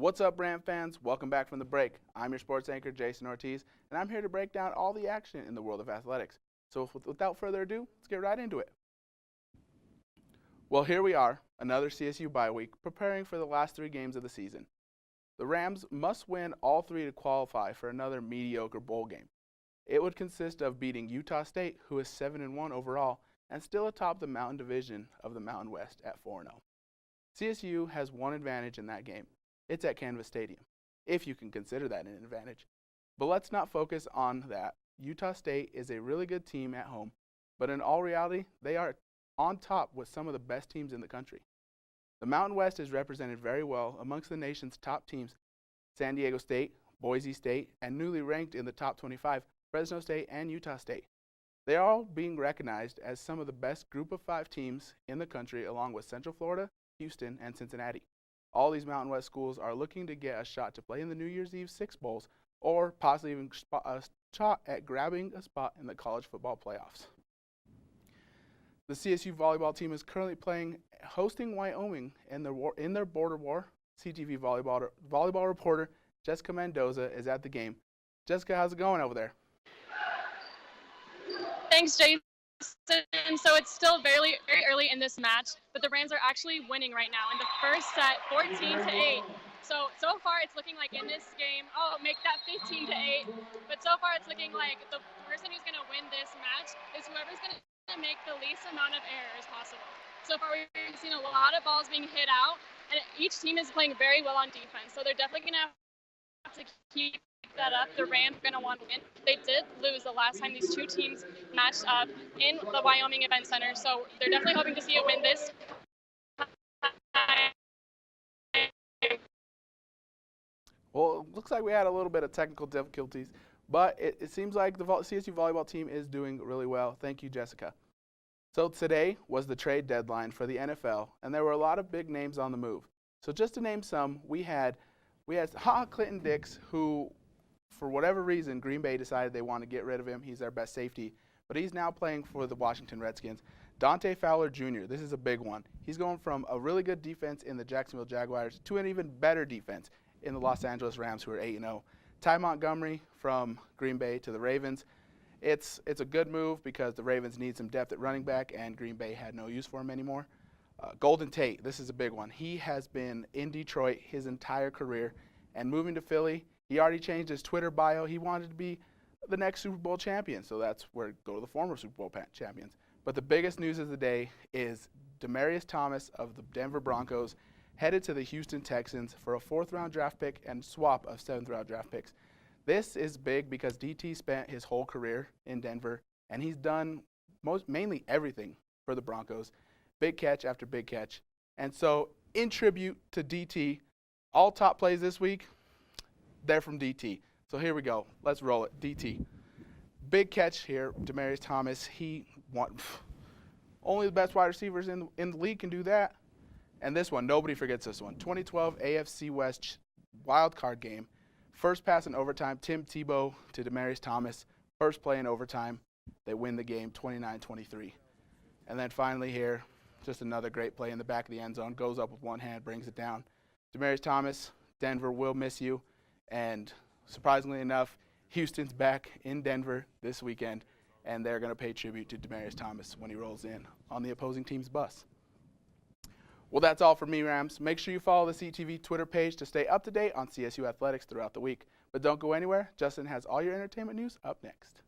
What's up, Ram fans? Welcome back from the break. I'm your sports anchor, Jayson Ortiz, and I'm here to break down all the action in the world of athletics. So without further ado, let's get right into it. Well, here we are, another CSU bye week, preparing for the last 3 games of the season. The Rams must win all 3 to qualify for another mediocre bowl game. It would consist of beating Utah State, who is 7-1 overall, and still atop the Mountain Division of the Mountain West at 4-0. CSU has one advantage in that game. It's at Canvas Stadium, if you can consider that an advantage. But let's not focus on that. Utah State is a really good team at home, but in all reality, they are on top with some of the best teams in the country. The Mountain West is represented very well amongst the nation's top teams: San Diego State, Boise State, and newly ranked in the top 25, Fresno State and Utah State. They are all being recognized as some of the best group of 5 teams in the country, along with Central Florida, Houston, and Cincinnati. All these Mountain West schools are looking to get a shot to play in the New Year's Eve 6 Bowls, or possibly even a shot at grabbing a spot in the college football playoffs. The CSU volleyball team is currently hosting Wyoming in their border war. CTV volleyball reporter Jessica Mendoza is at the game. Jessica, how's it going over there? Thanks, Jason. So it's still very early in this match, but the Rams are actually winning right now in the first set, 14-8. So far it's looking like in this game, make that 15-8. But so far it's looking like the person who's going to win this match is whoever's going to make the least amount of errors possible. So far we've seen a lot of balls being hit out, and each team is playing very well on defense. So they're definitely going to have to keep that up. The Rams are going to want to win. They did lose the last time these 2 teams matched up in the Wyoming Event Center, so they're definitely hoping to see a win this time. Well, it looks like we had a little bit of technical difficulties, but it seems like the CSU volleyball team is doing really well. Thank you, Jessica. So today was the trade deadline for the NFL, and there were a lot of big names on the move. So just to name some, we had Clinton Dix, who, for whatever reason, Green Bay decided they want to get rid of him. He's their best safety, but he's now playing for the Washington Redskins. Dante Fowler Jr., this is a big one. He's going from a really good defense in the Jacksonville Jaguars to an even better defense in the Los Angeles Rams, who are 8-0. Ty Montgomery from Green Bay to the Ravens. It's a good move because the Ravens need some depth at running back, and Green Bay had no use for him anymore. Golden Tate, this is a big one. He has been in Detroit his entire career, and moving to Philly, he already changed his Twitter bio. He wanted to be the next Super Bowl champion, so that's where go to the former Super Bowl champions. But the biggest news of the day is Demaryius Thomas of the Denver Broncos headed to the Houston Texans for a 4th-round draft pick and swap of 7th-round draft picks. This is big because DT spent his whole career in Denver, and he's done mainly everything for the Broncos, big catch after big catch. And so in tribute to DT, all top plays this week, they're from DT. So here we go. Let's roll it. DT. Big catch here, Demaryius Thomas. Only the best wide receivers in the league can do that. And this one, nobody forgets this one. 2012 AFC West wild card game. First pass in overtime, Tim Tebow to Demaryius Thomas. First play in overtime. They win the game 29-23. And then finally here, just another great play in the back of the end zone. Goes up with one hand, brings it down. Demaryius Thomas, Denver will miss you. And surprisingly enough, Houston's back in Denver this weekend, and they're going to pay tribute to Demaryius Thomas when he rolls in on the opposing team's bus. Well, that's all for me, Rams. Make sure you follow the CTV Twitter page to stay up to date on CSU athletics throughout the week. But don't go anywhere. Justin has all your entertainment news up next.